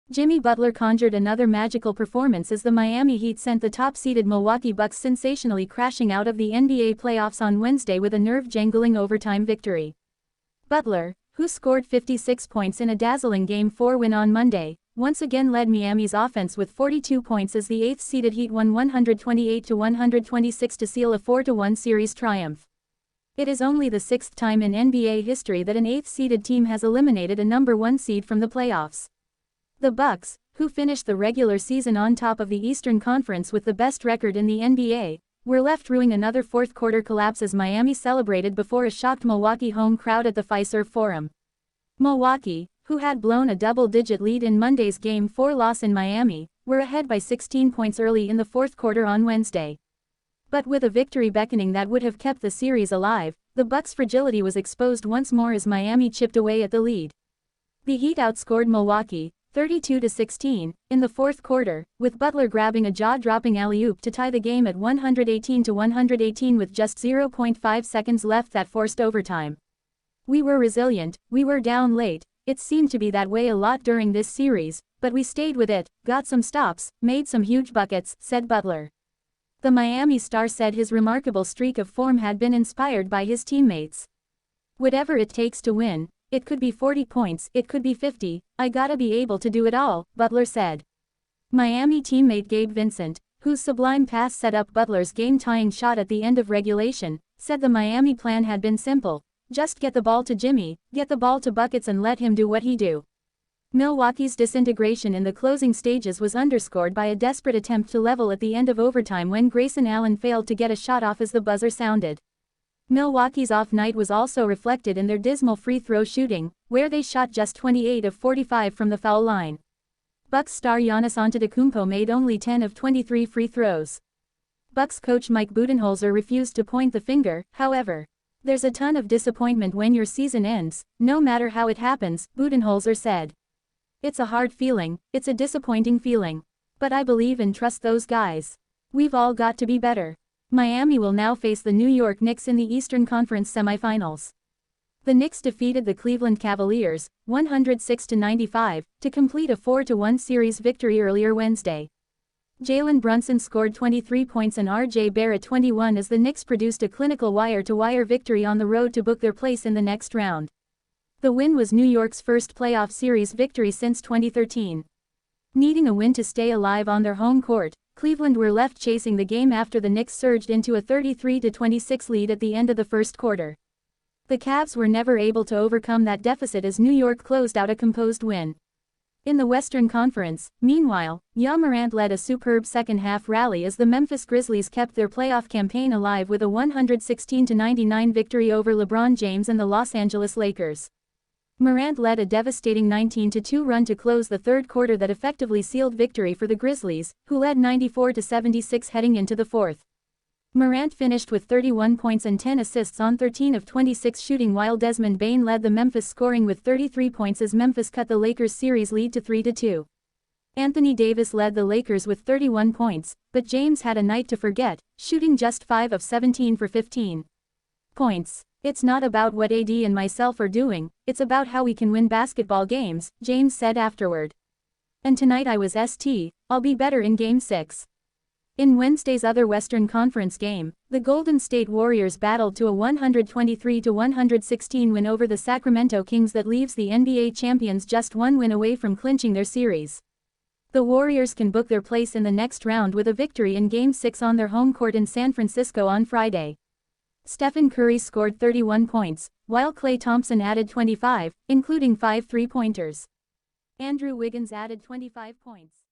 Jimmy Butler conjured another magical performance as the Miami Heat sent the top-seeded Milwaukee Bucks sensationally crashing out of the NBA playoffs on Wednesday with a nerve-jangling overtime victory. Butler, who scored 56 points in a dazzling Game 4 win on Monday, once again led Miami's offense with 42 points as the 8th-seeded Heat won 128-126 to seal a 4-1 series triumph. It is only the 6th time in NBA history that an 8th-seeded team has eliminated a number 1 seed from the playoffs. The Bucks, who finished the regular season on top of the Eastern Conference with the best record in the NBA, were left ruing another fourth-quarter collapse as Miami celebrated before a shocked Milwaukee home crowd at the Fiserv Forum. Milwaukee, who had blown a double-digit lead in Monday's Game 4 loss in Miami, were ahead by 16 points early in the fourth quarter on Wednesday. But with a victory beckoning that would have kept the series alive, the Bucks' fragility was exposed once more as Miami chipped away at the lead. The Heat outscored Milwaukee 32-16, in the fourth quarter, with Butler grabbing a jaw-dropping alley-oop to tie the game at 118-118 with just 0.5 seconds left that forced overtime. "We were resilient, we were down late, it seemed to be that way a lot during this series, but we stayed with it, got some stops, made some huge buckets," said Butler. The Miami star said his remarkable streak of form had been inspired by his teammates. "Whatever it takes to win, it could be 40 points, it could be 50, I gotta be able to do it all," Butler said. Miami teammate Gabe Vincent, whose sublime pass set up Butler's game-tying shot at the end of regulation, said the Miami plan had been simple: just get the ball to Jimmy, get the ball to buckets and let him do what he do. Milwaukee's disintegration in the closing stages was underscored by a desperate attempt to level at the end of overtime when Grayson Allen failed to get a shot off as the buzzer sounded. Milwaukee's off night was also reflected in their dismal free throw shooting, where they shot just 28 of 45 from the foul line. Bucks star Giannis Antetokounmpo made only 10 of 23 free throws. Bucks coach Mike Budenholzer refused to point the finger, however. "There's a ton of disappointment when your season ends, no matter how it happens," Budenholzer said. "It's a hard feeling, it's a disappointing feeling. But I believe and trust those guys. We've all got to be better." Miami will now face the New York Knicks in the Eastern Conference semifinals. The Knicks defeated the Cleveland Cavaliers, 106-95, to complete a 4-1 series victory earlier Wednesday. Jalen Brunson scored 23 points and R.J. Barrett 21 as the Knicks produced a clinical wire-to-wire victory on the road to book their place in the next round. The win was New York's first playoff series victory since 2013. Needing a win to stay alive on their home court, Cleveland were left chasing the game after the Knicks surged into a 33-26 lead at the end of the first quarter. The Cavs were never able to overcome that deficit as New York closed out a composed win. In the Western Conference, meanwhile, Ja Morant led a superb second-half rally as the Memphis Grizzlies kept their playoff campaign alive with a 116-99 victory over LeBron James and the Los Angeles Lakers. Morant led a devastating 19-2 run to close the third quarter that effectively sealed victory for the Grizzlies, who led 94-76 heading into the fourth. Morant finished with 31 points and 10 assists on 13 of 26 shooting while Desmond Bane led the Memphis scoring with 33 points as Memphis cut the Lakers' series lead to 3-2. Anthony Davis led the Lakers with 31 points, but James had a night to forget, shooting just 5 of 17 for 15 points. "It's not about what AD and myself are doing, it's about how we can win basketball games," James said afterward. "And tonight I was I'll be better in Game 6. In Wednesday's other Western Conference game, the Golden State Warriors battled to a 123-116 win over the Sacramento Kings that leaves the NBA champions just one win away from clinching their series. The Warriors can book their place in the next round with a victory in Game 6 on their home court in San Francisco on Friday. Stephen Curry scored 31 points, while Klay Thompson added 25, including 5 three-pointers. Andrew Wiggins added 25 points.